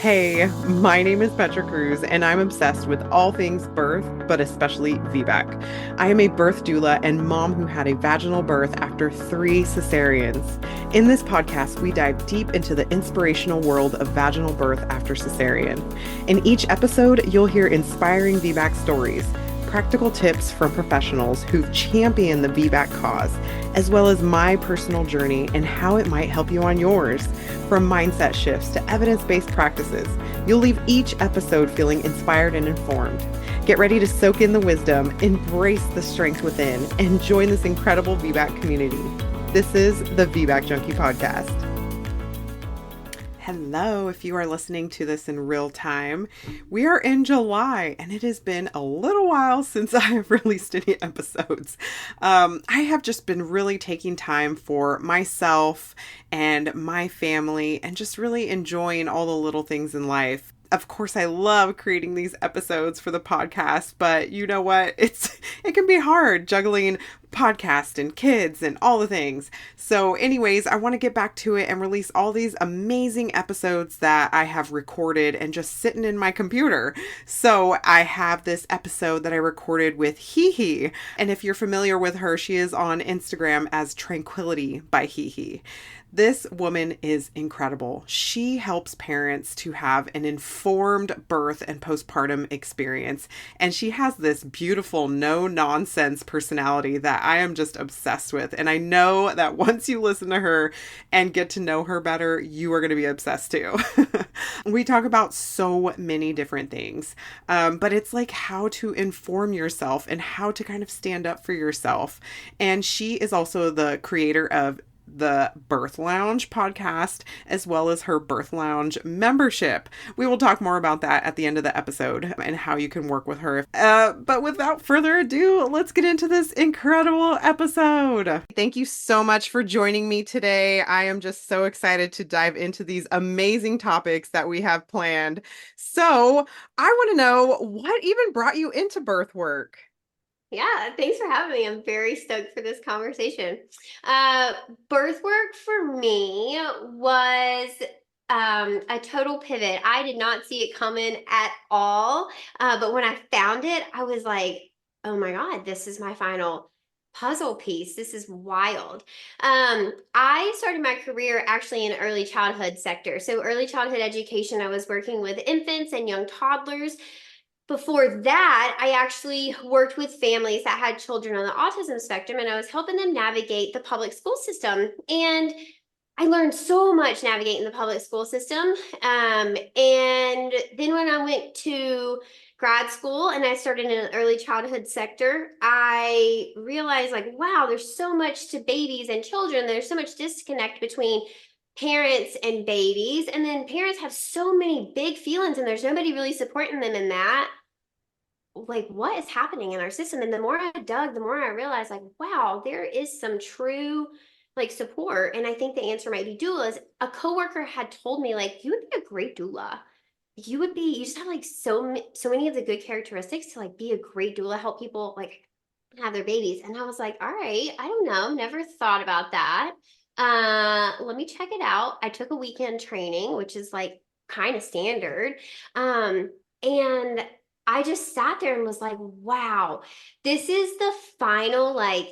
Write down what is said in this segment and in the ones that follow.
Hey, my name is Petra Cruz, and I'm obsessed with all things birth, but especially VBAC. I am a birth doula and mom who had a vaginal birth after 3 cesareans. In this podcast, we dive deep into the inspirational world of vaginal birth after cesarean. In each episode, you'll hear inspiring VBAC stories, practical tips from professionals who've championed the VBAC cause, as well as my personal journey and how it might help you on yours. From mindset shifts to evidence-based practices, you'll leave each episode feeling inspired and informed. Get ready to soak in the wisdom, embrace the strength within, and join this incredible VBAC community. This is the VBAC Junkie Podcast. Hello, if you are listening to this in real time, we are in July and it has been a little while since I have released any episodes. I have just been really taking time for myself and my family and just really enjoying all the little things in life. Of course, I love creating these episodes for the podcast, but you know what? It can be hard juggling podcast and kids and all the things. So anyways, I want to get back to it and release all these amazing episodes that I have recorded and just sitting in my computer. So I have this episode that I recorded with HeHe. And if you're familiar with her, she is on Instagram as Tranquility by HeHe. This woman is incredible. She helps parents to have an informed birth and postpartum experience. And she has this beautiful, no-nonsense personality that I am just obsessed with. And I know that once you listen to her and get to know her better, you are going to be obsessed too. We talk about so many different things, but it's like how to inform yourself and how to kind of stand up for yourself. And she is also the creator of the Birth Lounge podcast, as well as her Birth Lounge membership. We will talk more about that at the end of the episode and how you can work with her. But without further ado, let's get into this incredible episode. Thank you so much for joining me today. I am just so excited to dive into these amazing topics that we have planned. So I want to know what even brought you into birth work? Yeah, thanks for having me. I'm very stoked for this conversation. Birth work for me was a total pivot. I did not see it coming at all. But when I found it, I was like, oh my God, this is my final puzzle piece. This is wild. I started my career actually in early childhood sector. So early childhood education, I was working with infants and young toddlers. Before that, I actually worked with families that had children on the autism spectrum, and I was helping them navigate the public school system. And I learned so much navigating the public school system. And then when I went to grad school and I started in an early childhood sector, I realized, like, wow, there's so much to babies and children. There's so much disconnect between parents and babies. And then parents have so many big feelings and there's nobody really supporting them in that. Like, what is happening in our system? And the more I dug, the more I realized, like, wow, there is some true like support. And I think the answer might be doulas. A coworker had told me, like, you would be a great doula. You just have like so many of the good characteristics to like be a great doula, help people like have their babies. And I was like, all right, I don't know, never thought about that. Let me check it out. I took a weekend training, which is like kind of standard. And I just sat there and was like, wow, this is the final like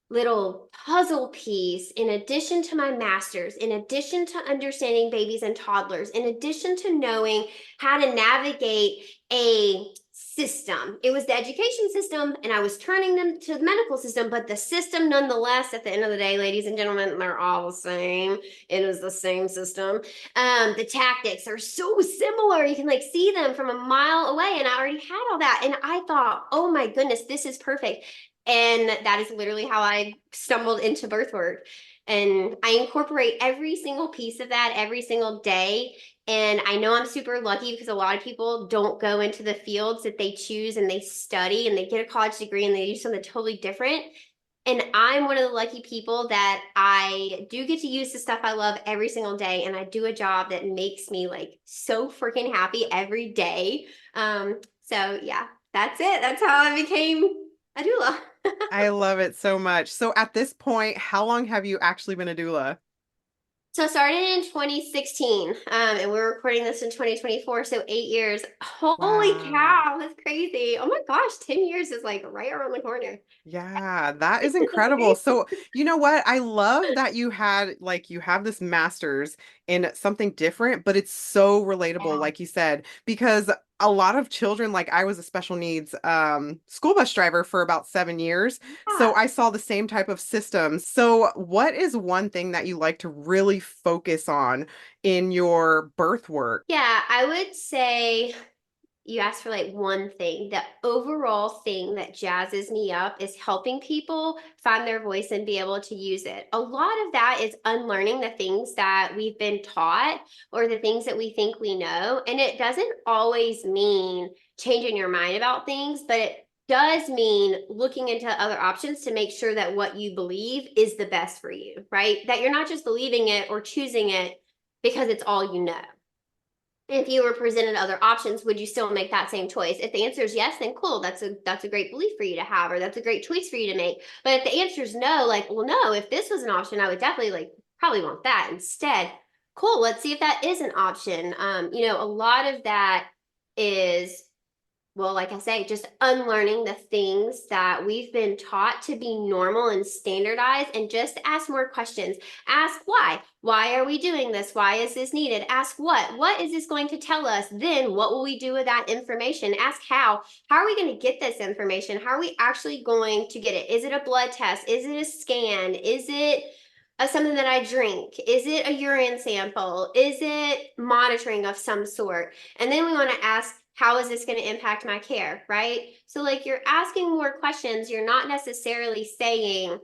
little puzzle piece in addition to my master's, in addition to understanding babies and toddlers, in addition to knowing how to navigate a system. It was the education system, and I was turning them to the medical system, but the system, nonetheless, at the end of the day, ladies and gentlemen, they're all the same. It is the same system. The tactics are so similar. You can like see them from a mile away, and I already had all that. And I thought, oh my goodness, this is perfect. And that is literally how I stumbled into birth work. And I incorporate every single piece of that every single day. And I know I'm super lucky because a lot of people don't go into the fields that they choose and they study and they get a college degree and they do something totally different. And I'm one of the lucky people that I do get to use the stuff I love every single day. And I do a job that makes me like so freaking happy every day. So yeah, that's it. That's how I became a doula. I love it so much. So at this point, how long have you actually been a doula? So I started in 2016, and we're recording this in 2024, so 8 years. Holy Wow. cow, that's crazy. Oh my gosh, 10 years is like right around the corner. Yeah, that is incredible. So, you know what? I love that you have this master's in something different, but it's so relatable, Yeah. like you said, because a lot of children, like I was a special needs school bus driver for about 7 years. So Yeah. I saw the same type of systems. So, what is one thing that you like to really focus on in your birth work? Yeah, I would say you asked for like one thing. The overall thing that jazzes me up is helping people find their voice and be able to use it. A lot of that is unlearning the things that we've been taught or the things that we think we know. And it doesn't always mean changing your mind about things, but it does mean looking into other options to make sure that what you believe is the best for you, right? That you're not just believing it or choosing it because it's all you know. If you were presented other options, would you still make that same choice? If the answer is yes, then cool. That's a great belief for you to have, or that's a great choice for you to make. But if the answer is no, like, well, no, if this was an option, I would definitely like probably want that instead. Cool. Let's see if that is an option. A lot of that is, well, like I say, just unlearning the things that we've been taught to be normal and standardized, and just ask more questions. Ask why. Why are we doing this? Why is this needed? Ask what. What is this going to tell us? Then what will we do with that information? Ask how. How are we going to get this information? How are we actually going to get it? Is it a blood test? Is it a scan? Is it something that I drink? Is it a urine sample? Is it monitoring of some sort? And then we want to ask, how is this going to impact my care, right? So, like, you're asking more questions. You're not necessarily saying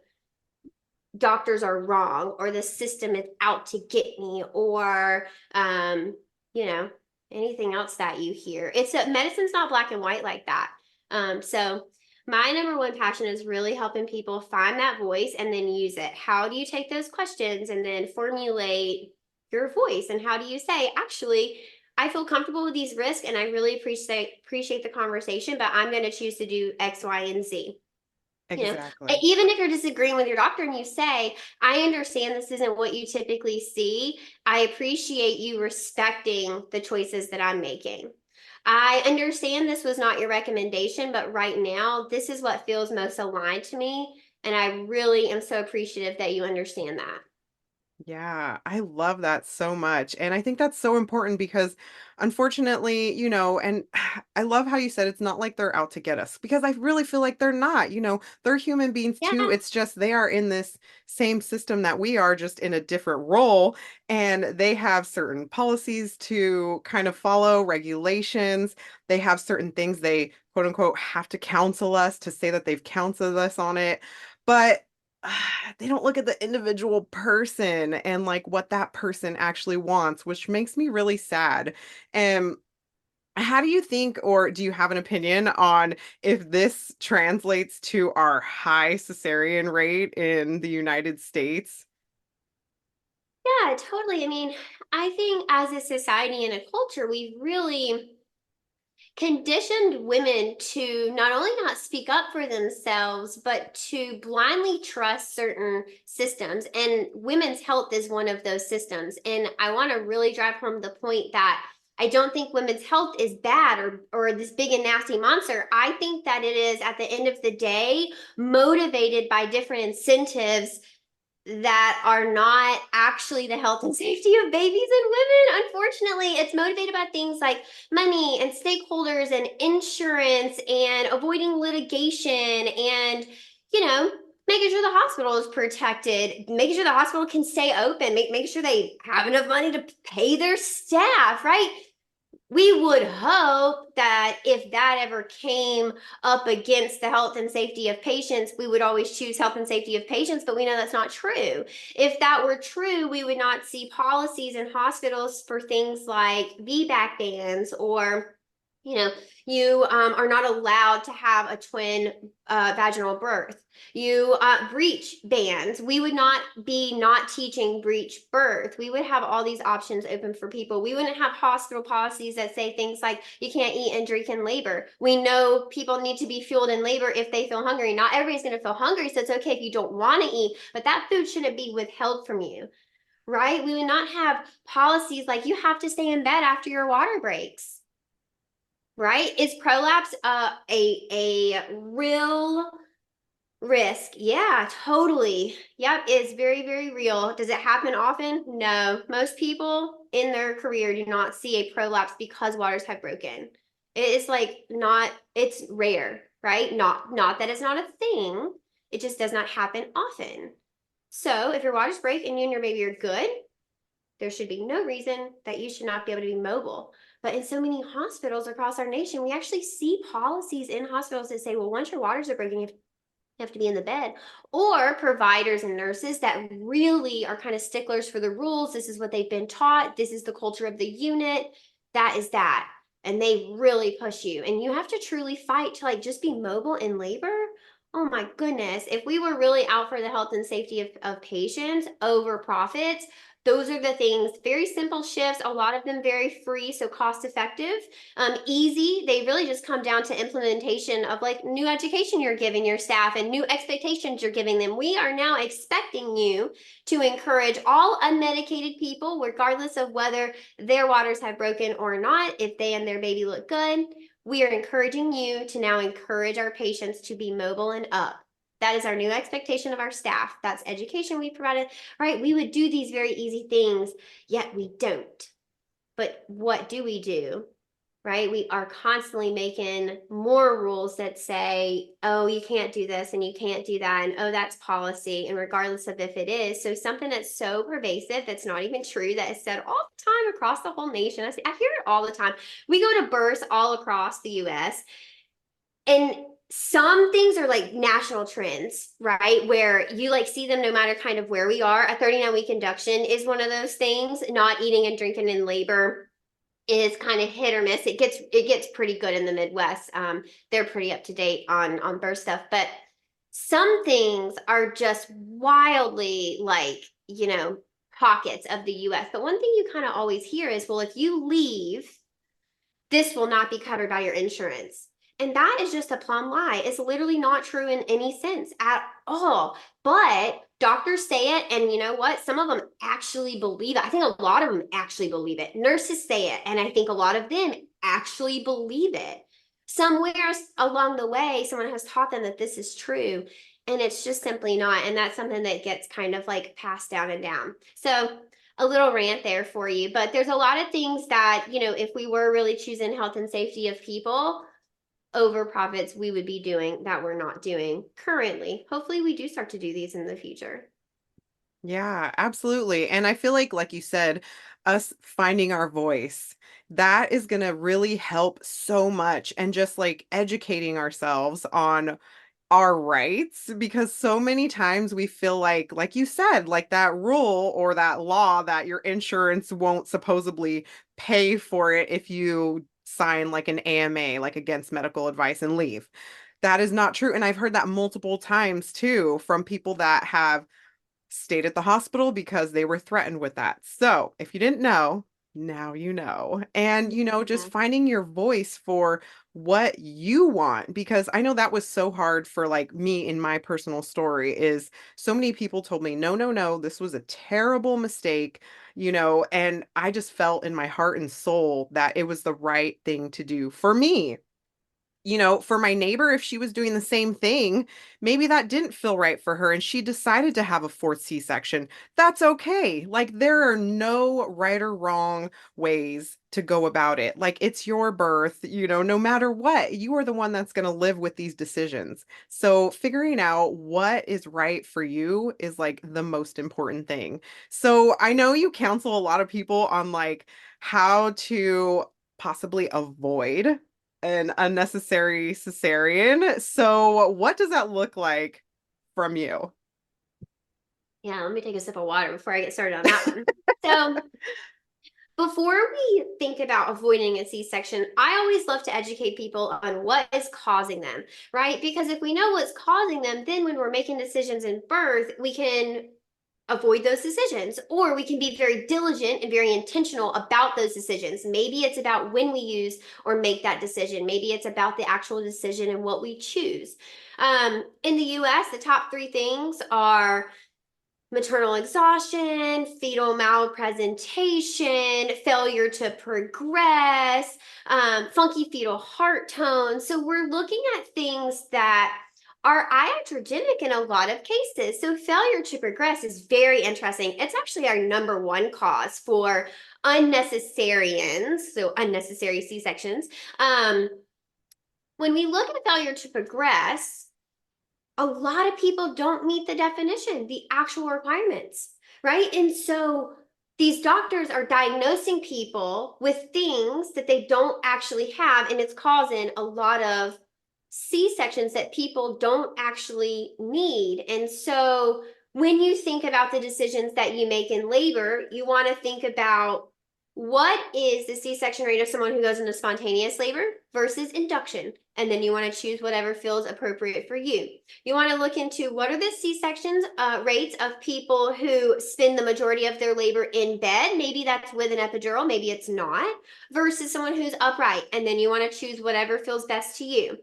doctors are wrong or the system is out to get me or, you know, anything else that you hear. It's a medicine's not black and white like that. So, my number one passion is really helping people find that voice and then use it. How do you take those questions and then formulate your voice? And how do you say, actually, I feel comfortable with these risks and I really appreciate the conversation, but I'm going to choose to do X, Y, and Z. You know, Exactly. even if you're disagreeing with your doctor and you say, I understand this isn't what you typically see, I appreciate you respecting the choices that I'm making. I understand this was not your recommendation, but right now, this is what feels most aligned to me. And I really am so appreciative that you understand that. Yeah, I love that so much. And I think that's so important because unfortunately, and I love how you said it's not like they're out to get us because I really feel like they're not, they're human beings Yeah. too. It's just they are in this same system that we are, just in a different role. And they have certain policies to kind of follow, regulations. They have certain things they quote unquote have to counsel us to say that they've counseled us on it. But they don't look at the individual person and like what that person actually wants, which makes me really sad. And how do you think, or do you have an opinion on if this translates to our high cesarean rate in the United States? Yeah, totally. I mean, I think as a society and a culture, we've really conditioned women to not only not speak up for themselves, but to blindly trust certain systems. And women's health is one of those systems. And I want to really drive home the point that I don't think women's health is bad or this big and nasty monster. I think that it is, at the end of the day, motivated by different incentives that are not actually the health and safety of babies and women. Unfortunately, it's motivated by things like money and stakeholders and insurance and avoiding litigation and, you know, making sure the hospital is protected, making sure the hospital can stay open, making sure they have enough money to pay their staff, right? We would hope that if that ever came up against the health and safety of patients, we would always choose health and safety of patients, but we know that's not true. If that were true, we would not see policies in hospitals for things like VBAC bans or, you know, you are not allowed to have a twin vaginal birth. You breech bans. We would not be not teaching breech birth. We would have all these options open for people. We wouldn't have hospital policies that say things like you can't eat and drink in labor. We know people need to be fueled in labor if they feel hungry. Not everybody's going to feel hungry, so it's okay if you don't want to eat, but that food shouldn't be withheld from you. right? We would not have policies like you have to stay in bed after your water breaks, right? Is prolapse a real risk? Yeah, totally. Yep, it's very, very real. Does it happen often? No. Most people in their career do not see a prolapse because waters have broken. It is like not, it's rare, right? Not that it's not a thing. It just does not happen often. So if your waters break and you and your baby are good, there should be no reason that you should not be able to be mobile. But in so many hospitals across our nation, we actually see policies in hospitals that say, well, once your waters are broken, you have to be in the bed, or providers and nurses that really are kind of sticklers for the rules. This is what they've been taught. This is the culture of the unit. That is that. And they really push you. And you have to truly fight to like just be mobile in labor. Oh my goodness. If we were really out for the health and safety of patients over profits, those are the things, very simple shifts, a lot of them very free, so cost effective, easy. They really just come down to implementation of like new education you're giving your staff and new expectations you're giving them. We are now expecting you to encourage all unmedicated people, regardless of whether their waters have broken or not, if they and their baby look good. We are encouraging you to now encourage our patients to be mobile and up. That is our new expectation of our staff. That's education we provided, right? We would do these very easy things, yet we don't. But what do we do? Right? We are constantly making more rules that say, oh, you can't do this and you can't do that. And oh, that's policy. And regardless of if it is. So something that's so pervasive, that's not even true, that is said all the time across the whole nation. I hear it all the time. We go to births all across the US. And some things are like national trends, right? Where you like see them no matter kind of where we are. A 39-week induction is one of those things. Not eating and drinking in labor is kind of hit or miss. It gets pretty good in the Midwest. They're pretty up to date on birth stuff, but some things are just wildly like, pockets of the US. But one thing you kind of always hear is, well, if you leave, this will not be covered by your insurance. And that is just a plumb lie. It's literally not true in any sense at all. But doctors say it, and you know what? Some of them actually believe it. I think a lot of them actually believe it. Nurses say it, and I think a lot of them actually believe it. Somewhere along the way, someone has taught them that this is true, and it's just simply not. And that's something that gets kind of like passed down and down. So a little rant there for you, but there's a lot of things that, if we were really choosing health and safety of people over profits, we would be doing that we're not doing currently. Hopefully we do start to do these in the future. Yeah, absolutely. And I feel like you said, us finding our voice, that is going to really help so much. And just like educating ourselves on our rights, because so many times we feel like you said, like that rule or that law that your insurance won't supposedly pay for it if you sign like an AMA, like against medical advice and leave. That is not true. And I've heard that multiple times too from people that have stayed at the hospital because they were threatened with that. So if you didn't know, now you know. And, just Yeah. finding your voice for what you want, because I know that was so hard for like me in my personal story is so many people told me, no, no, no, this was a terrible mistake, and I just felt in my heart and soul that it was the right thing to do for me. For my neighbor, if she was doing the same thing, maybe that didn't feel right for her and she decided to have a fourth C-section. That's okay. Like, there are no right or wrong ways to go about it. Like, it's your birth, no matter what, you are the one that's going to live with these decisions. So, figuring out what is right for you is like the most important thing. So, I know you counsel a lot of people on like how to possibly avoid an unnecessary cesarean. So, what does that look like from you? Yeah, let me take a sip of water before I get started on that one. So before we think about avoiding a C-section, I always love to educate people on what is causing them, right? Because if we know what's causing them, then when we're making decisions in birth, we can avoid those decisions, or we can be very diligent and very intentional about those decisions. Maybe it's about when we use or make that decision. Maybe it's about the actual decision and what we choose. In the US, the top three things are maternal exhaustion, fetal malpresentation, failure to progress, funky fetal heart tone. So we're looking at things that are iatrogenic in a lot of cases. So failure to progress is very interesting. It's actually our number one cause for unnecessarians, so unnecessary C-sections. When we look at failure to progress, a lot of people don't meet the definition, the actual requirements, right? And so these doctors are diagnosing people with things that they don't actually have, and it's causing a lot of C-sections that people don't actually need. And so when you think about the decisions that you make in labor, you want to think about what is the C-section rate of someone who goes into spontaneous labor versus induction. And then you want to choose whatever feels appropriate for you. You want to look into what are the C-sections rates of people who spend the majority of their labor in bed. Maybe that's with an epidural, maybe it's not, versus someone who's upright. And then you want to choose whatever feels best to you.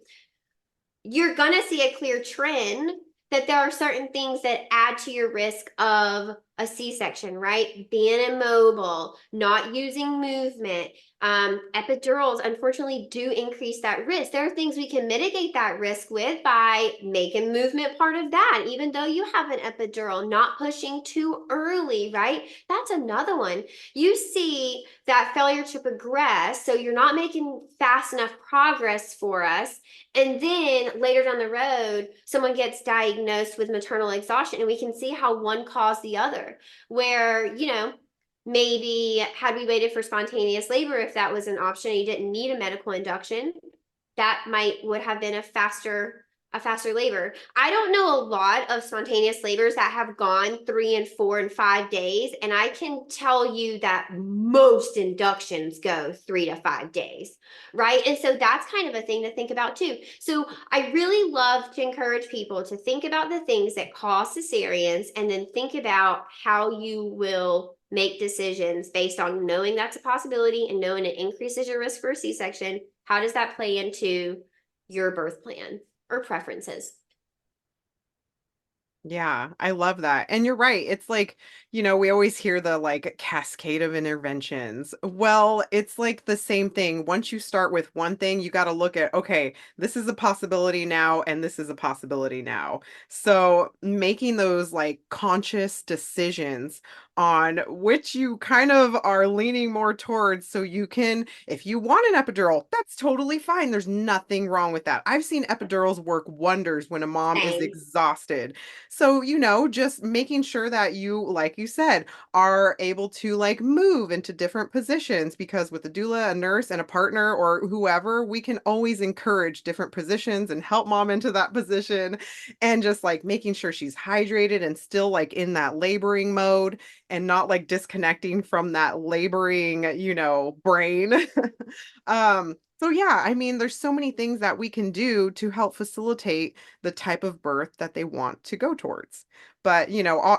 You're going to see a clear trend that there are certain things that add to your risk of a C-section, right? Being immobile, not using movement. Epidurals, unfortunately, do increase that risk. There are things we can mitigate that risk with by making movement part of that, even though you have an epidural, not pushing too early, right? That's another one. You see that failure to progress, so you're not making fast enough progress for us. And then later down the road, someone gets diagnosed with maternal exhaustion, and we can see how one caused the other. Where, maybe had we waited for spontaneous labor, if that was an option, and you didn't need a medical induction, that would have been a faster labor. I don't know a lot of spontaneous labors that have gone 3 and 4 and 5 days, and I can tell you that most inductions go 3 to 5 days, right? And so that's kind of a thing to think about too. So I really love to encourage people to think about the things that cause cesareans, and then think about how you will make decisions based on knowing that's a possibility and knowing it increases your risk for a C-section. How does that play into your birth plan or preferences? Yeah, I love that. And you're right. It's like, we always hear the like cascade of interventions. Well, it's like the same thing. Once you start with one thing, you got to look at, okay, this is a possibility now, and this is a possibility now. So making those like conscious decisions on which you kind of are leaning more towards, so you can, if you want an epidural, that's totally fine. There's nothing wrong with that. I've seen epidurals work wonders when a mom is Same. exhausted. So, just making sure that you, like you said, are able to like move into different positions, because with a doula, a nurse, and a partner or whoever, we can always encourage different positions and help mom into that position, and just like making sure she's hydrated and still like in that laboring mode, and not like disconnecting from that laboring, brain. So yeah, I mean, there's so many things that we can do to help facilitate the type of birth that they want to go towards. But,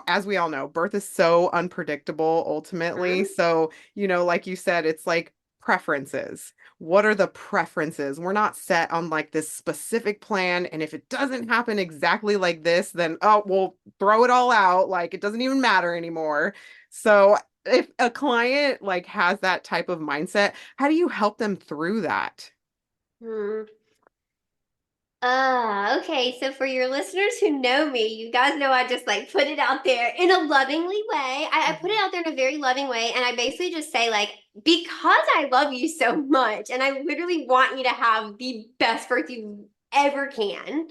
as we all know, birth is so unpredictable ultimately. Mhm. So, like you said, it's like preferences. What are the preferences? We're not set on like this specific plan. And if it doesn't happen exactly like this, then, oh, we'll throw it all out. Like it doesn't even matter anymore. So if a client like has that type of mindset, how do you help them through that? Hmm. Okay. So for your listeners who know me, you guys know I just like put it out there in a lovingly way. I put it Mhm. out there in a very loving way. And I basically just say, like, because I love you so much and I literally want you to have the best birth you ever can,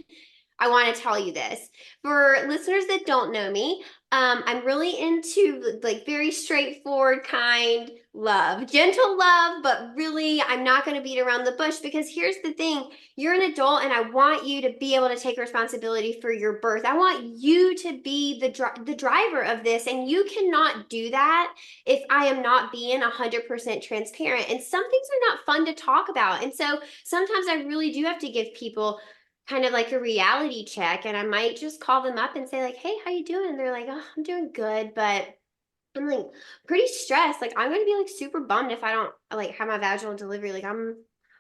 I want to tell you this. For listeners that don't know me, I'm really into like very straightforward, kind love, gentle love, but really, I'm not going to beat around the bush, because here's the thing: you're an adult, and I want you to be able to take responsibility for your birth. I want you to be the driver of this, and you cannot do that if I am not being 100% transparent. And some things are not fun to talk about, and so sometimes I really do have to give people kind of like a reality check, and I might just call them up and say like, hey, how you doing? And they're like, oh, I'm doing good, but I'm like pretty stressed. Like I'm gonna be like super bummed if I don't like have my vaginal delivery. Like I'm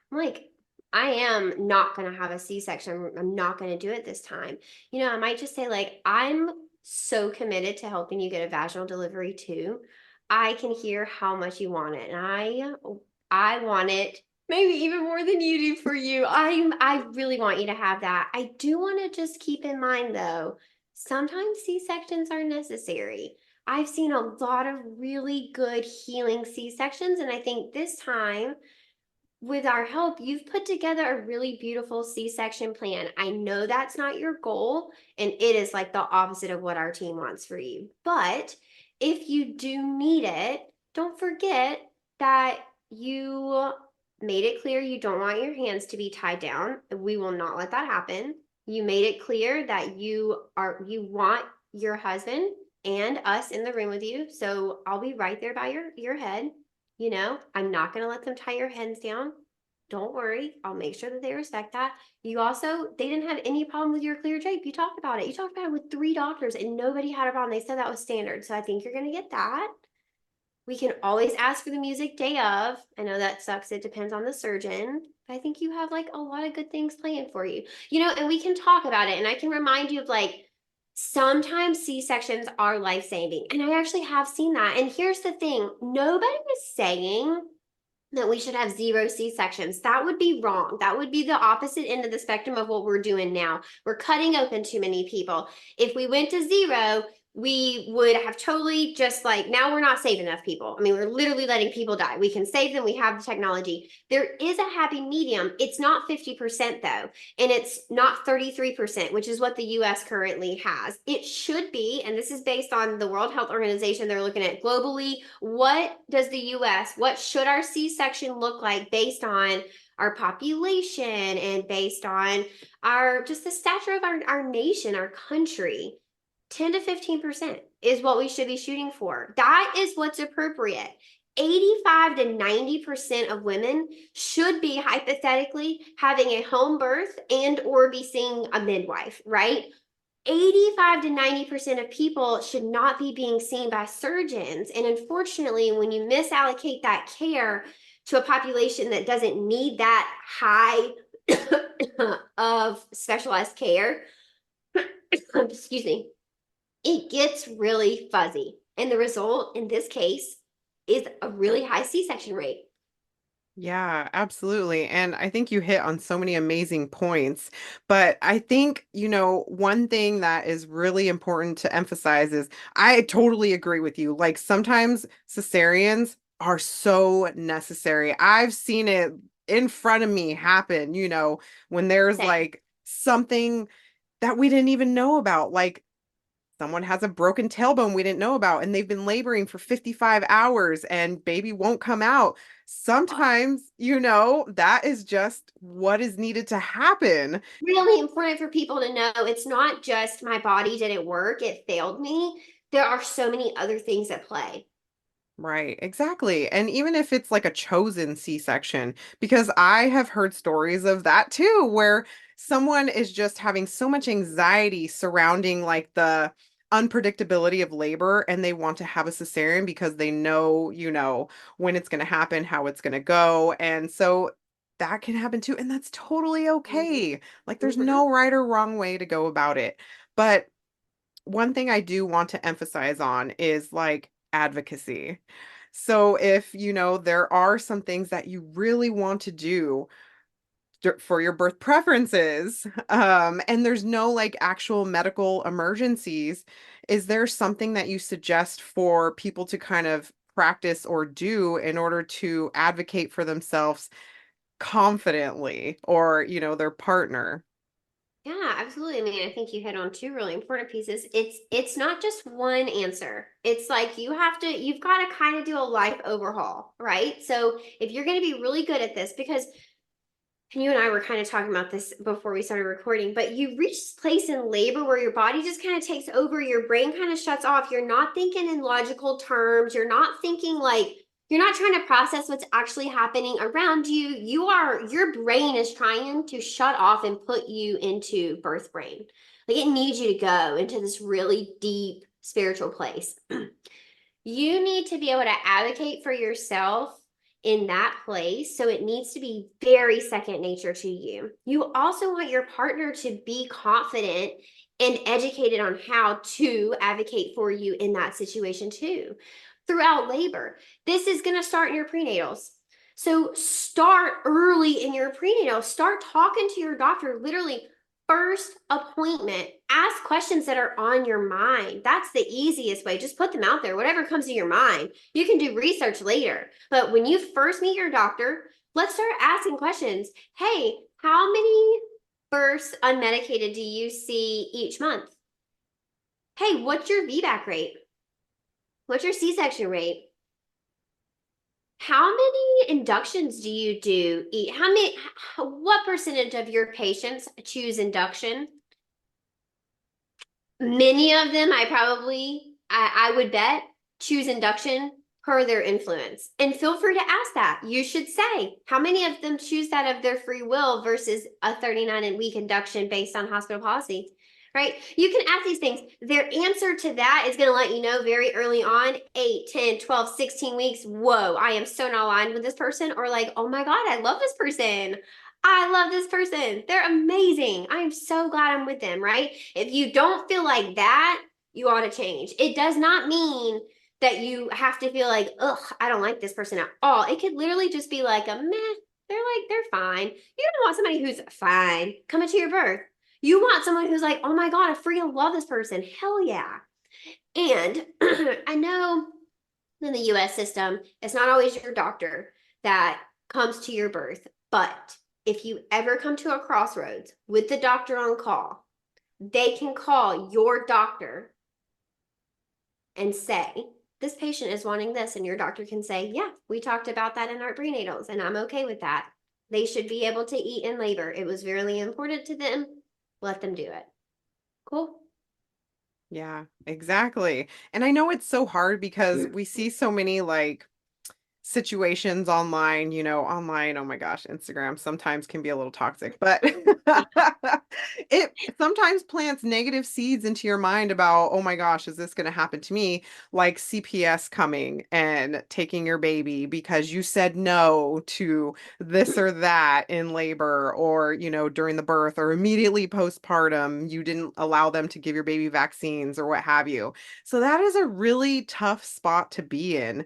like, I am not gonna have a C-section. I'm not gonna do it this time. I might just say like, I'm so committed to helping you get a vaginal delivery too. I can hear how much you want it, and I want it maybe even more than you do for you. I really want you to have that. I do want to just keep in mind though, sometimes C-sections are necessary. I've seen a lot of really good healing C-sections, and I think this time with our help, you've put together a really beautiful C-section plan. I know that's not your goal, and it is like the opposite of what our team wants for you. But if you do need it, don't forget that you made it clear you don't want your hands to be tied down. We will not let that happen. You made it clear that you want your husband and us in the room with you. So I'll be right there by your head. I'm not going to let them tie your hands down. Don't worry. I'll make sure that they respect that. They didn't have any problem with your clear drape. You talked about it. You talked about it with 3 doctors and nobody had a problem. They said that was standard. So I think you're going to get that. We can always ask for the music day of. I know that sucks. It depends on the surgeon. But I think you have like a lot of good things planned for you. And we can talk about it. And I can remind you of like, sometimes C-sections are life-saving. And I actually have seen that. And here's the thing. Nobody is saying that we should have 0 C-sections. That would be wrong. That would be the opposite end of the spectrum of what we're doing now. We're cutting open too many people. If we went to 0, we would have totally just like, now we're not saving enough people. I mean, we're literally letting people die. We can save them. We have the technology. There is a happy medium. It's not 50% though. And it's not 33%, which is what the US currently has. It should be, and this is based on the World Health Organization. They're looking at globally, what should our C-section look like based on our population and based on just the stature of our nation, our country. 10 to 15% is what we should be shooting for. That is what's appropriate. 85 to 90% of women should be hypothetically having a home birth and or be seeing a midwife, right? 85 to 90% of people should not be being seen by surgeons. And unfortunately, when you misallocate that care to a population that doesn't need that high of specialized care, excuse me, it gets really fuzzy. And the result in this case is a really high C-section rate. Yeah, absolutely. And I think you hit on so many amazing points. But I think, one thing that is really important to emphasize is I totally agree with you. Like sometimes cesareans are so necessary. I've seen it in front of me happen, when there's Same. like something that we didn't even know about. Like someone has a broken tailbone we didn't know about, and they've been laboring for 55 hours and baby won't come out. Sometimes, that is just what is needed to happen. Really important for people to know it's not just my body didn't work, it failed me. There are so many other things at play. Right, exactly. And even if it's like a chosen C-section, because I have heard stories of that too, where someone is just having so much anxiety surrounding like the unpredictability of labor and they want to have a cesarean because they know, when it's going to happen, how it's going to go. And so that can happen too. And that's totally Mm-hmm. okay. Like there's Mm-hmm. no right or wrong way to go about it. But one thing I do want to emphasize on is like advocacy. So if, there are some things that you really want to do for your birth preferences, and there's no like actual medical emergencies, is there something that you suggest for people to kind of practice or do in order to advocate for themselves confidently or, their partner? Yeah, absolutely. I mean, I think you hit on 2 really important pieces. It's not just one answer. It's like you've got to kind of do a life overhaul, right? So if you're going to be really good at this, because you and I were kind of talking about this before we started recording, but you reach this place in labor where your body just kind of takes over, your brain kind of shuts off. You're not thinking in logical terms. You're not trying to process what's actually happening around you. Your brain is trying to shut off and put you into birth brain. Like it needs you to go into this really deep spiritual place. You need to be able to advocate for yourself in that place. So it needs to be very second nature to you. You also want your partner to be confident and educated on how to advocate for you in that situation too. Throughout labor, this is going to start in your prenatals. So start early in your prenatal. Start talking to your doctor literally first appointment. Ask questions that are on your mind. That's the easiest way. Just put them out there. Whatever comes to your mind. You can do research later. But when you first meet your doctor, let's start asking questions. Hey, how many births unmedicated do you see each month? Hey, what's your VBAC rate? What's your C-section rate? How many inductions do you do? What percentage of your patients choose induction? Many of them, I would bet, choose induction per their influence. And feel free to ask that. You should say, how many of them choose that of their free will versus a 39-week induction based on hospital policy? Right? You can ask these things. Their answer to that is going to let you know very early on, 8, 10, 12, 16 weeks. Whoa, I am so not aligned with this person. Or like, oh my God, I love this person. I love this person. They're amazing. I am so glad I'm with them, right? If you don't feel like that, you ought to change. It does not mean that you have to feel like, ugh, I don't like this person at all. It could literally just be like a meh. They're fine. You don't want somebody who's fine coming to your birth. You want someone who's like, oh my God, I freaking love this person. Hell yeah. And I know in the US system, it's not always your doctor that comes to your birth, but if you ever come to a crossroads with the doctor on call, they can call your doctor and say, this patient is wanting this. And your doctor can say, yeah, we talked about that in our prenatals and I'm okay with that. They should be able to eat in labor. It was really important to them. Let them do it. Cool. Yeah, exactly. And I know it's so hard because we see so many like situations online, online, oh my gosh, Instagram sometimes can be a little toxic, but it sometimes plants negative seeds into your mind about, oh my gosh, is this going to happen to me? Like CPS coming and taking your baby because you said no to this or that in labor or, during the birth or immediately postpartum, you didn't allow them to give your baby vaccines or what have you. So that is a really tough spot to be in.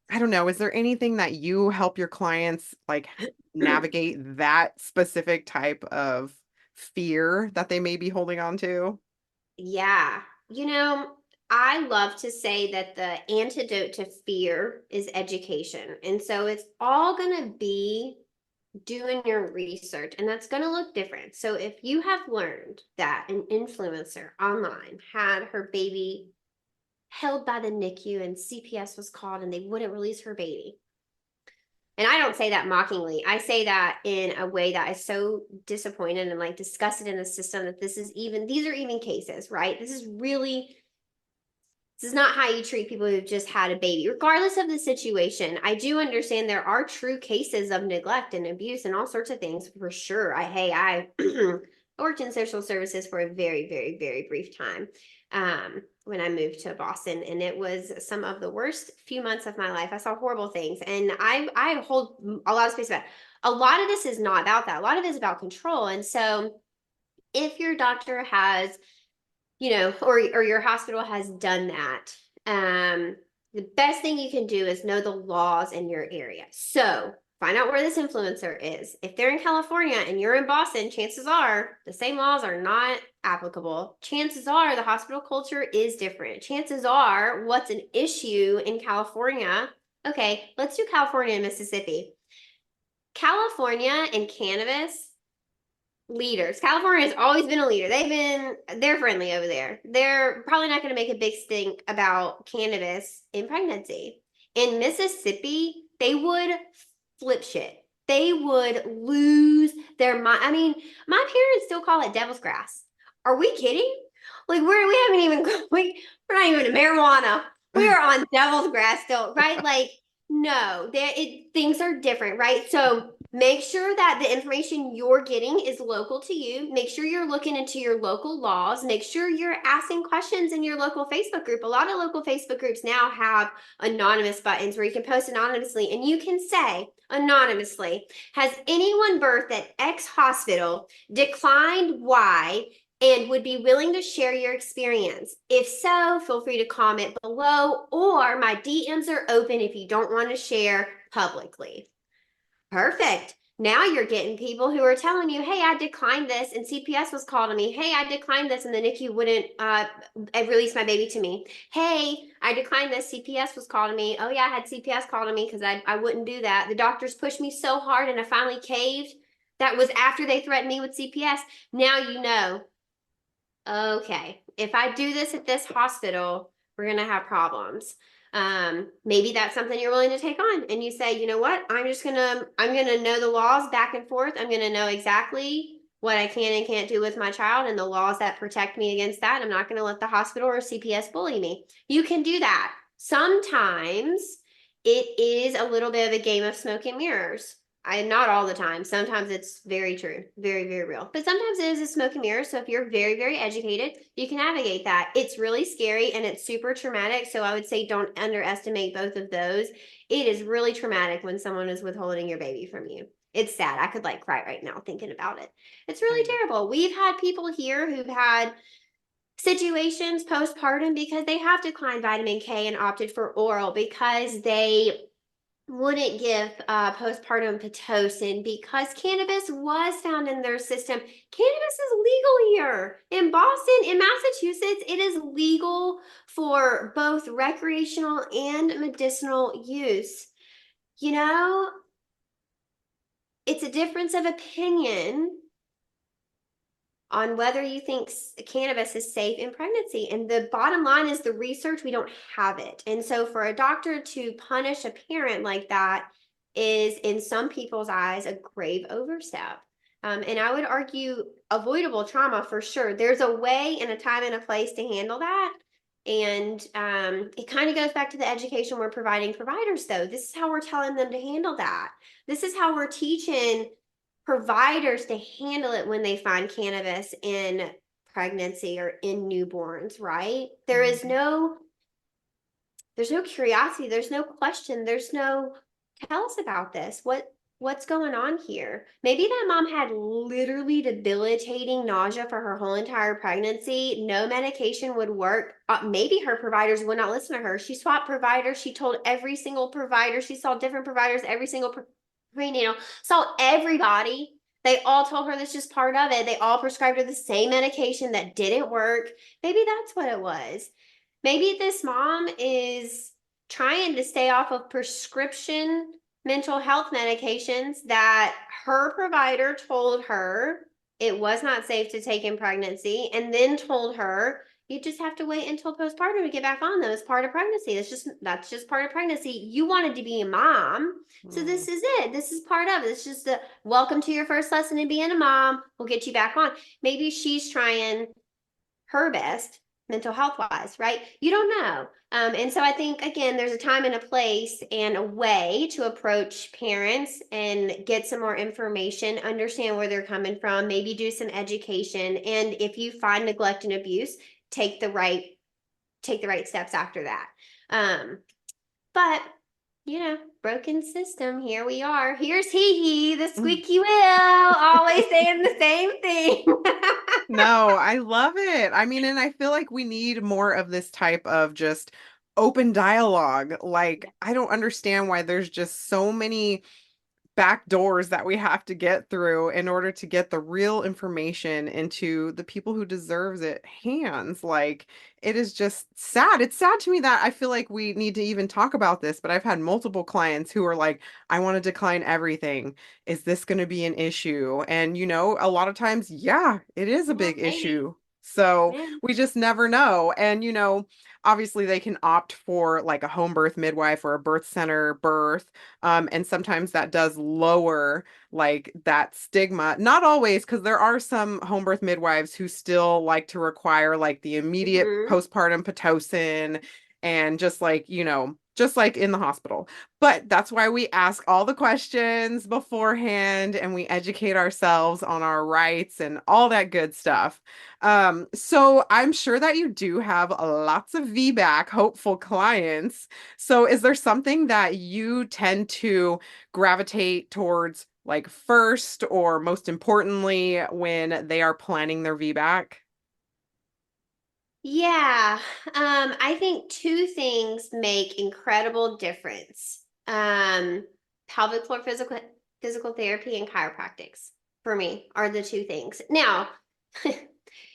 I don't know. Is there anything that you help your clients like navigate that specific type of fear that they may be holding on to? Yeah. I love to say that the antidote to fear is education. And so it's all going to be doing your research, and that's going to look different. So if you have learned that an influencer online had her baby held by the NICU and CPS was called and they wouldn't release her baby. And I don't say that mockingly. I say that in a way that is so disappointed and like disgusted in the system that these are even cases, right? This is not how you treat people who've just had a baby, regardless of the situation. I do understand there are true cases of neglect and abuse and all sorts of things for sure. I worked in social services for a very, very, very brief time when I moved to Boston, and it was some of the worst few months of my life. I saw horrible things, and I hold a lot of space about it. A lot of this is not about that. A lot of it is about control. And so if your doctor has or your hospital has done that, the best thing you can do is know the laws in your area. So find out where this influencer is. If they're in California and you're in Boston, chances are the same laws are not applicable. Chances are the hospital culture is different. Chances are what's an issue in California. Okay, let's do California and Mississippi. California and cannabis leaders. California has always been a leader. They're friendly over there. They're probably not going to make a big stink about cannabis in pregnancy. In Mississippi, they would flip shit. They would lose their mind. I mean, my parents still call it devil's grass. Are we kidding? Like we haven't even we're not even marijuana. We are on devil's grass still, right? Like no, things are different, right? So Make sure that the information you're getting is local to you. Make sure you're looking into your local laws. Make sure you're asking questions in your local Facebook group. A lot of local Facebook groups now have anonymous buttons where you can post anonymously and you can say anonymously, has anyone birthed at X hospital, declined Y, and would be willing to share your experience? If so, feel free to comment below, or my DMs are open if you don't want to share publicly. Perfect. Now you're getting people who are telling you, hey, I declined this and CPS was called to me. Hey, I declined this and the NICU wouldn't release my baby to me. Hey, I declined this. CPS was called to me. Oh, yeah, I had CPS called to me because I wouldn't do that. The doctors pushed me so hard and I finally caved. That was after they threatened me with CPS. Now you know, okay, if I do this at this hospital, we're going to have problems. Maybe that's something you're willing to take on and you say, you know what, I'm going to know the laws back and forth. I'm going to know exactly what I can and can't do with my child and the laws that protect me against that. I'm not going to let the hospital or CPS bully me. You can do that. Sometimes it is a little bit of a game of smoke and mirrors. Not all the time. Sometimes it's very true, very, very real. But sometimes it is a smoke and mirrors. So if you're very, very educated, you can navigate that. It's really scary and it's super traumatic. So I would say don't underestimate both of those. It is really traumatic when someone is withholding your baby from you. It's sad. I could like cry right now thinking about it. It's really terrible. We've had people here who've had situations postpartum because they have declined vitamin K and opted for oral because they wouldn't give postpartum Pitocin because cannabis was found in their system. Cannabis is legal here in Boston, in Massachusetts. It is legal for both recreational and medicinal use. You know, it's a difference of opinion on whether you think cannabis is safe in pregnancy. And the bottom line is the research, we don't have it. And so for a doctor to punish a parent like that is, in some people's eyes, a grave overstep. And I would argue avoidable trauma for sure. There's a way and a time and a place to handle that. And it kind of goes back to the education we're providing providers, though. This is how we're telling them to handle that. This is how we're teaching providers to handle it when they find cannabis in pregnancy or in newborns, right? There's no curiosity, there's no question, there's no tell us about this. What's going on here? Maybe that mom had literally debilitating nausea for her whole entire pregnancy. No medication would work. Maybe her providers would not listen to her. She swapped providers. She told every single provider. She saw different providers every single prenatal. Saw everybody. They all told her that's just part of it. They all prescribed her the same medication that didn't work. Maybe that's what it was. Maybe this mom is trying to stay off of prescription mental health medications that her provider told her it was not safe to take in pregnancy, and then told her you just have to wait until postpartum to get back on them as part of pregnancy. That's just part of pregnancy. You wanted to be a mom, so this is it. This is part of it. It's just a welcome to your first lesson in being a mom. We'll get you back on. Maybe she's trying her best mental health wise, right? You don't know. And so I think, again, there's a time and a place and a way to approach parents and get some more information, understand where they're coming from, maybe do some education. And if you find neglect and abuse, take the right steps after that. But you know, broken system. Here we are. Here's HeHe, the squeaky wheel, always saying the same thing. No, I love it. I mean, and I feel like we need more of this type of just open dialogue. Like, I don't understand why there's just so many back doors that we have to get through in order to get the real information into the people who deserves it hands. Like, it is just sad. It's sad to me that I feel like we need to even talk about this, but I've had multiple clients who are like, I want to decline everything. Is this going to be an issue? And a lot of times, yeah, it is a big issue. So Yeah. we just never know. And obviously they can opt for like a home birth midwife or a birth center birth. And sometimes that does lower like that stigma. Not always, because there are some home birth midwives who still like to require like the immediate Mhm. postpartum Pitocin and just like, just like in the hospital. But that's why we ask all the questions beforehand and we educate ourselves on our rights and all that good stuff. So I'm sure that you do have lots of VBAC hopeful clients. So is there something that you tend to gravitate towards like first or most importantly when they are planning their VBAC? Yeah, I think two things make incredible difference. Pelvic floor physical therapy and chiropractics for me are the two things. Now,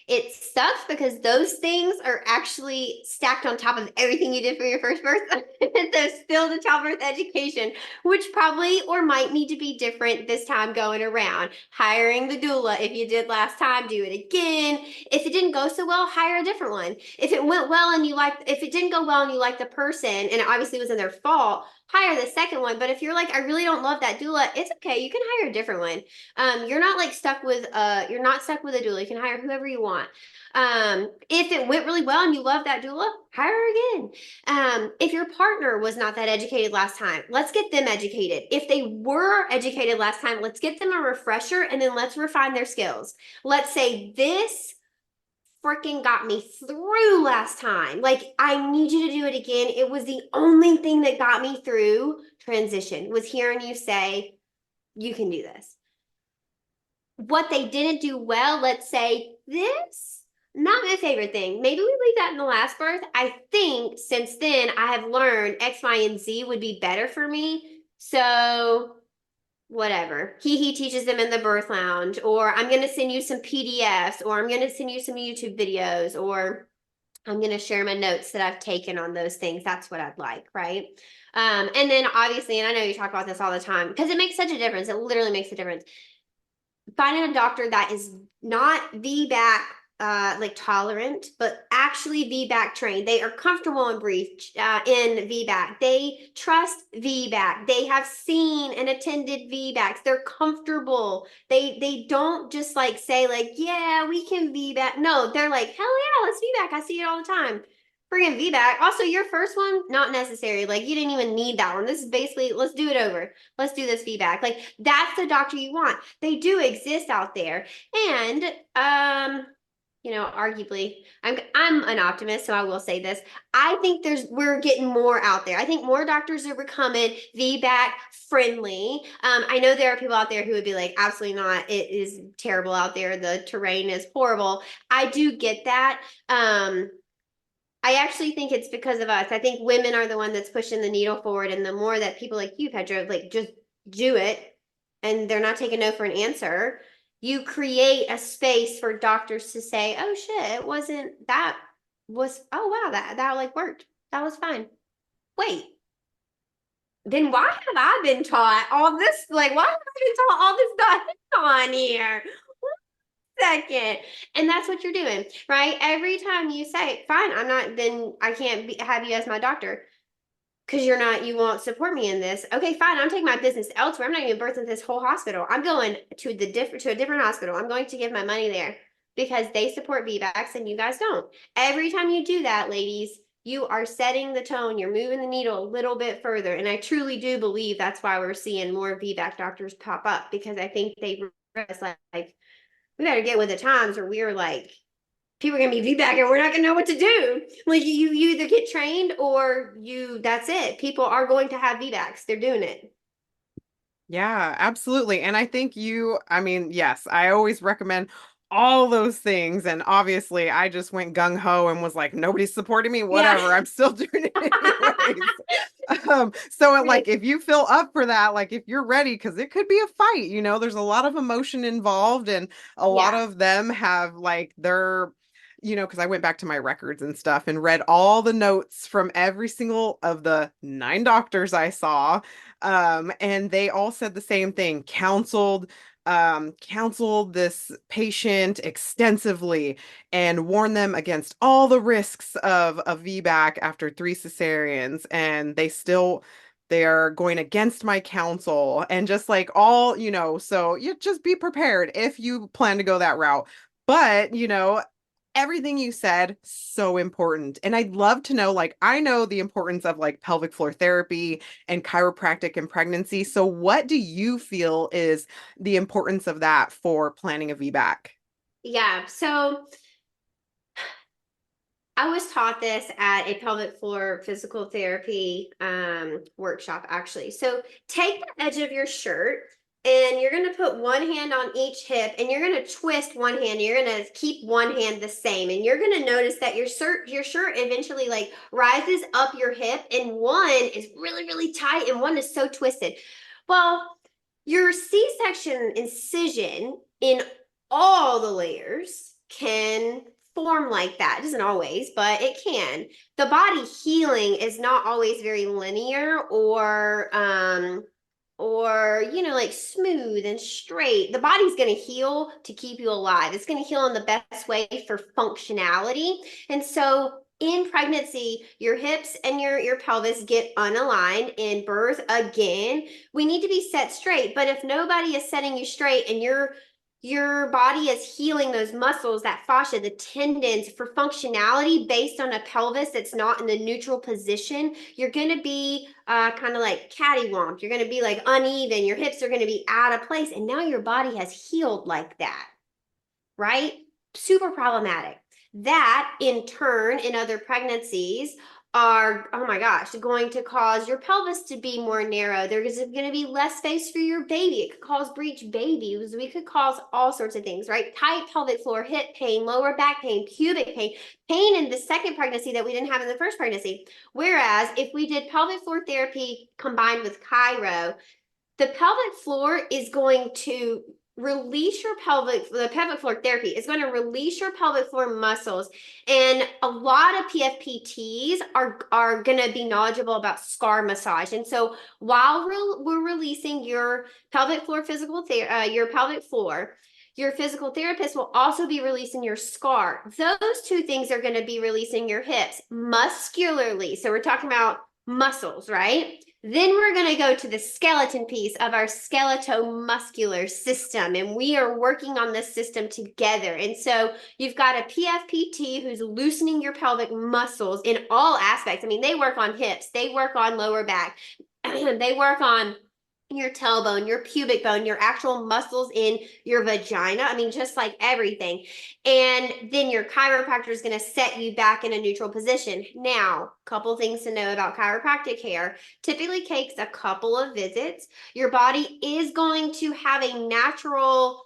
it sucks because those things are actually stacked on top of everything you did for your first birth. So still the childbirth education, which probably or might need to be different this time going around. Hiring the doula, if you did last time, do it again. If it didn't go so well, hire a different one. If it went well and you liked, if it didn't go well and you liked the person and it obviously wasn't their fault, hire the second one. But if you're like, I really don't love that doula, it's okay. You can hire a different one. You're not like stuck with you're not stuck with a doula. You can hire whoever you want. If it went really well and you love that doula, hire her again. If your partner was not that educated last time, let's get them educated. If they were educated last time, let's get them a refresher and then let's refine their skills. Let's say this freaking got me through last time. Like, I need you to do it again. It was the only thing that got me through transition was hearing you say, you can do this. What they didn't do well, let's say this, not my favorite thing. Maybe we leave that in the last birth. I think since then I have learned X, Y, and Z would be better for me. So whatever. He teaches them in the birth lounge, or I'm going to send you some PDFs, or I'm going to send you some YouTube videos, or I'm going to share my notes that I've taken on those things. That's what I'd like, right? And then obviously, and I know you talk about this all the time because it makes such a difference. It literally makes a difference. Finding a doctor that is not VBAC like tolerant, but actually VBAC trained. They are comfortable in brief in VBAC. They trust VBAC. They have seen and attended VBACs. They're comfortable. They don't just like say like, yeah, we can VBAC. No, they're like, hell yeah, let's VBAC. I see it all the time. Friggin' VBAC. Also, your first one, not necessary. Like, you didn't even need that one. This is basically, let's do it over. Let's do this VBAC. Like, that's the doctor you want. They do exist out there. And arguably, I'm an optimist, so I will say this. I think we're getting more out there. I think more doctors are becoming VBAC friendly. I know there are people out there who would be like, absolutely not. It is terrible out there. The terrain is horrible. I do get that. I actually think it's because of us. I think women are the one that's pushing the needle forward, and the more that people like you, Petra, like just do it, and they're not taking no for an answer, you create a space for doctors to say, "Oh shit, it wasn't that was oh wow that like worked. That was fine." Wait, then why have I been taught all this? Like, why have I been taught all this stuff on here? Second. And that's what you're doing, right? Every time you say, fine, I'm not, then I can't have you as my doctor because you won't support me in this. Okay, fine. I'm taking my business elsewhere. I'm not even birthing this whole hospital. I'm going to a different hospital. I'm going to give my money there because they support VBACs and you guys don't. Every time you do that, ladies, you are setting the tone. You're moving the needle a little bit further. And I truly do believe that's why we're seeing more VBAC doctors pop up because I think they realize like we better get with the times or we're like people are gonna be VBAC and we're not gonna know what to do. Like you either get trained or that's it. People are going to have VBACs. They're doing it. Yeah, absolutely. And I think I mean, yes, I always recommend all those things. And obviously, I just went gung ho and was like, nobody's supporting me, Yeah. whatever. I'm still doing it anyways. So like, if you feel up for that, like if you're ready, because it could be a fight, there's a lot of emotion involved, and a lot Yeah. of them have like because I went back to my records and stuff and read all the notes from every single of the 9 doctors I saw. And they all said the same thing, counseled this patient extensively and warned them against all the risks of a VBAC after 3 cesareans. And they are going against my counsel and just like so you just be prepared if you plan to go that route. But, everything you said, so important. And I'd love to know, like, I know the importance of like pelvic floor therapy and chiropractic in pregnancy. So what do you feel is the importance of that for planning a VBAC? Yeah. So I was taught this at a pelvic floor physical therapy workshop, actually. So take the edge of your shirt and you're going to put one hand on each hip and you're going to twist one hand. You're going to keep one hand the same. And you're going to notice that your shirt eventually like rises up your hip and one is really, really tight and one is so twisted. Well, your C-section incision in all the layers can form like that. It doesn't always, but it can. The body healing is not always very linear or like smooth and straight. The body's going to heal to keep you alive. It's going to heal in the best way for functionality. And so in pregnancy, your hips and your pelvis get unaligned. In birth, again, we need to be set straight. But if nobody is setting you straight and your body is healing those muscles, that fascia, the tendons for functionality based on a pelvis that's not in the neutral position, you're going to be kind of like cattywamped. You're going to be like uneven. Your hips are going to be out of place. And now your body has healed like that, right? Super problematic. That in turn, in other pregnancies, are, oh my gosh, going to cause your pelvis to be more narrow. There's going to be less space for your baby. It could cause breech babies. We could cause all sorts of things, right? Tight pelvic floor, hip pain, lower back pain, pubic pain, pain in the second pregnancy that we didn't have in the first pregnancy. Whereas if we did pelvic floor therapy combined with chiro, the pelvic floor is going to release the pelvic floor therapy is going to release your pelvic floor muscles. And a lot of PFPTs are going to be knowledgeable about scar massage. And so while we're releasing your pelvic floor your pelvic floor, your physical therapist will also be releasing your scar. Those two things are going to be releasing your hips muscularly. So we're talking about muscles, right? Then we're going to go to the skeleton piece of our skeletal-muscular system, and we are working on this system together. And so you've got a PFPT who's loosening your pelvic muscles in all aspects. I mean, they work on hips, they work on lower back, they work on your tailbone, your pubic bone, your actual muscles in your vagina. I mean, just like everything. And then your chiropractor is going to set you back in a neutral position. Now, a couple things to know about chiropractic care. Typically takes a couple of visits. Your body is going to have a natural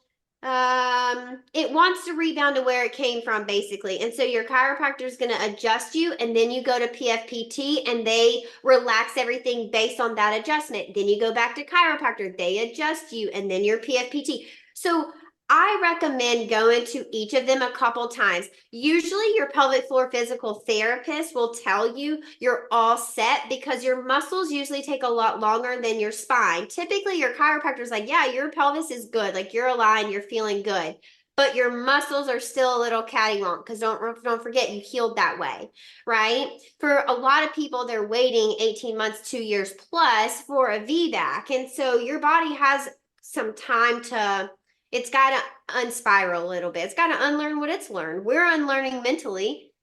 it wants to rebound to where it came from, basically. And so your chiropractor is going to adjust you, and then you go to PFPT and they relax everything based on that adjustment. Then you go back to chiropractor, they adjust you, and then your PFPT. So I recommend going to each of them a couple times. Usually your pelvic floor physical therapist will tell you you're all set because your muscles usually take a lot longer than your spine. Typically your chiropractor is like, yeah, your pelvis is good. Like you're aligned, you're feeling good. But your muscles are still a little cattywonk because don't forget you healed that way, right? For a lot of people, they're waiting 18 months, 2 years plus for a VBAC. And so your body has some time to it's got to unspiral a little bit. It's got to unlearn what it's learned. We're unlearning mentally,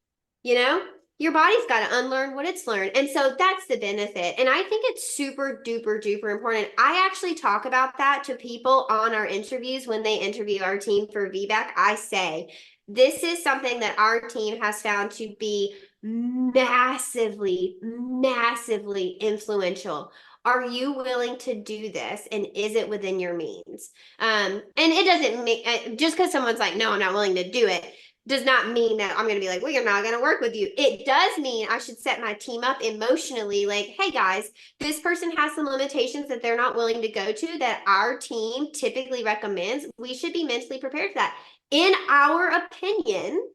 you know? Your body's got to unlearn what it's learned. And so that's the benefit. And I think it's super duper duper important. I actually talk about that to people on our interviews when they interview our team for VBAC. I say, this is something that our team has found to be massively, massively influential. Are you willing to do this? And is it within your means? And it doesn't mean just because someone's like, no, I'm not willing to do it, does not mean that I'm going to be like, well, you're not going to work with you. It does mean I should set my team up emotionally like, hey guys, this person has some limitations that they're not willing to go to that our team typically recommends. We should be mentally prepared for that. In our opinion,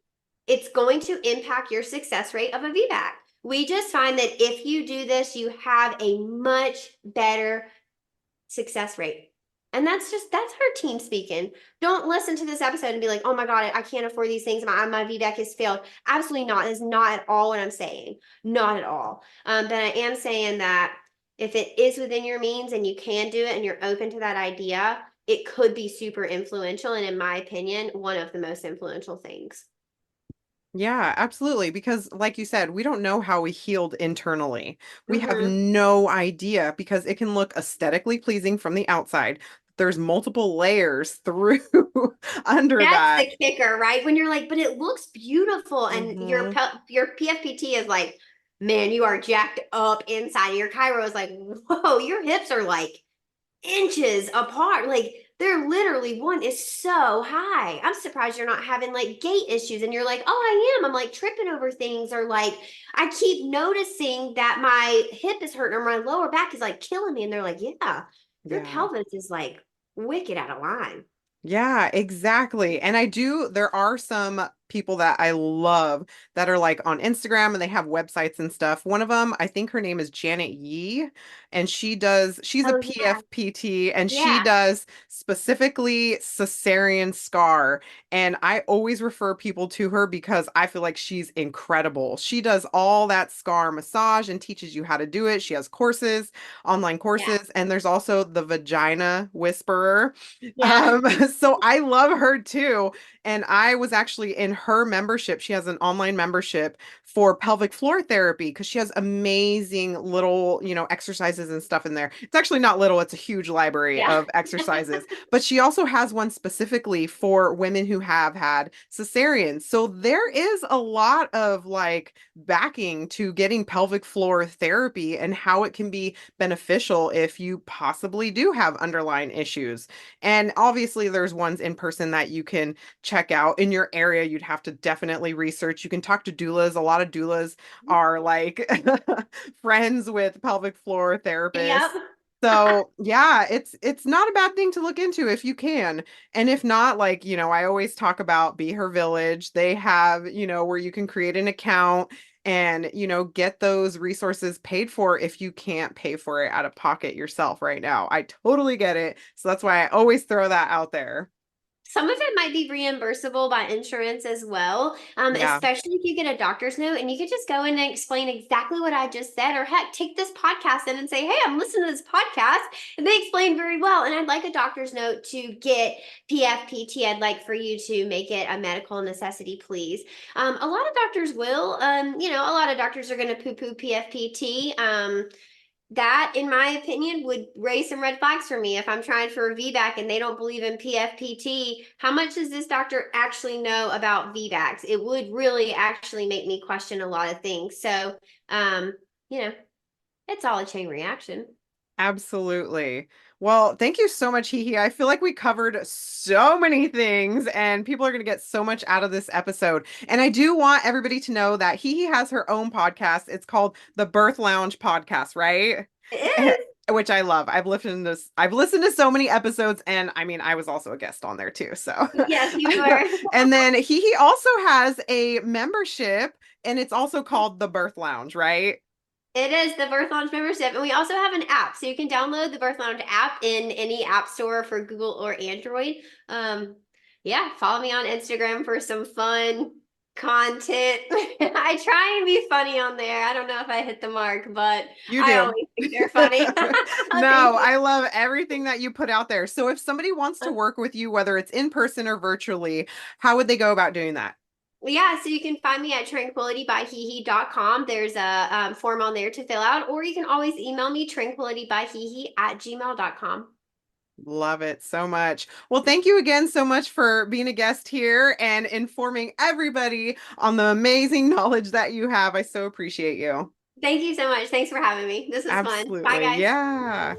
it's going to impact your success rate of a VBAC. We just find that if you do this, you have a much better success rate. And that's our team speaking. Don't listen to this episode and be like, oh my God, I can't afford these things. My VBAC has failed. Absolutely not. That's not at all what I'm saying. Not at all. But I am saying that if it is within your means and you can do it and you're open to that idea, it could be super influential. And in my opinion, one of the most influential things. Yeah, absolutely. Because, like you said, we don't know how we healed internally. We have Hmm. no idea because it can look aesthetically pleasing from the outside. There's multiple layers through under That's that. the kicker, right? When you're like, but it looks beautiful, and Hmm. your PFPT is like, man, you are jacked up inside. Your Cairo is like, whoa, your hips are like inches apart. Like they're literally one is so high. I'm surprised you're not having like gait issues. And you're like, oh, I am. I'm like tripping over things, or like I keep noticing that my hip is hurting or my lower back is like killing me. And they're like, yeah, your Yeah. pelvis is like wicked out of line. Yeah, exactly. And there are some people that I love that are like on Instagram and they have websites and stuff. One of them, I think her name is Janet Yee, and she's a Oh yeah. PFPT and she Yeah. does specifically cesarean scar. And I always refer people to her because I feel like she's incredible. She does all that scar massage and teaches you how to do it. She has courses, online Yeah. courses, and there's also the Vagina Whisperer. Yeah. So I love her too. And I was actually in her membership. She has an online membership for pelvic floor therapy because she has amazing little, exercises and stuff in there. It's actually not little, it's a huge library Yeah. of exercises. But she also has one specifically for women who have had cesareans. So there is a lot of like backing to getting pelvic floor therapy and how it can be beneficial if you possibly do have underlying issues. And obviously, there's ones in person that you can check out in your area. You'd have to definitely research. You can talk to doulas. A lot of doulas are like friends with pelvic floor Yep. therapists. So yeah, it's not a bad thing to look into if you can. And if not, like, I always talk about Be Her Village. They have, where you can create an account and get those resources paid for if you can't pay for it out of pocket yourself right now. I totally get it. So that's why I always throw that out there. Some of it might be reimbursable by insurance as well, Yeah. especially if you get a doctor's note and you could just go in and explain exactly what I just said, or heck, take this podcast in and say, hey, I'm listening to this podcast. And they explain very well. And I'd like a doctor's note to get PFPT. I'd like for you to make it a medical necessity, please. A lot of doctors will. A lot of doctors are going to poo poo PFPT. That, in my opinion, would raise some red flags for me. If I'm trying for a VBAC and they don't believe in PFPT, how much does this doctor actually know about VBACs? It would really actually make me question a lot of things. So, um, you know, it's all a chain reaction. Absolutely. Well, thank you so much, HeHe. I feel like we covered so many things and people are going to get so much out of this episode. And I do want everybody to know that HeHe has her own podcast. It's called the Birth Lounge Podcast, right? It Eh, is. which I love. I've listened to so many episodes and I mean, I was also a guest on there too. So, Yes, you were. and then HeHe also has a membership and it's also called the Birth Lounge, right? It is the Birth Lounge membership. And we also have an app. So you can download the Birth Lounge app in any app store for Google or Android. Um, yeah, follow me on Instagram for some fun content. I try and be funny on there. I don't know if I hit the mark, but You I do. always think they're funny. Thank No, you. I love everything that you put out there. So if somebody wants to work with you, whether it's in person or virtually, how would they go about doing that? Yeah, so you can find me at tranquilitybyhehe.com. There's a form on there to fill out, or you can always email me tranquilitybyhehe@gmail.com. Love it so much. Well, thank you again so much for being a guest here and informing everybody on the amazing knowledge that you have. I so appreciate you. Thank you so much. Thanks for having me. This was fun. Bye, Absolutely. guys. Yeah.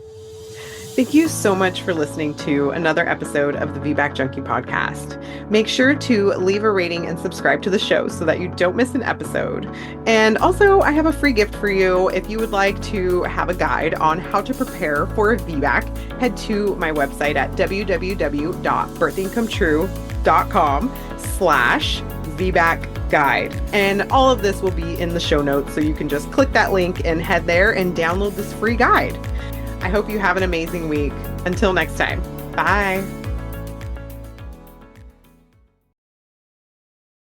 Thank you so much for listening to another episode of the VBAC Junkie podcast. Make sure to leave a rating and subscribe to the show so that you don't miss an episode. And also, I have a free gift for you. If you would like to have a guide on how to prepare for a VBAC, head to my website at www.birthingcometruecom/VBAC guide. And all of this will be in the show notes, so you can just click that link and head there and download this free guide. I hope you have an amazing week. Until next time, bye.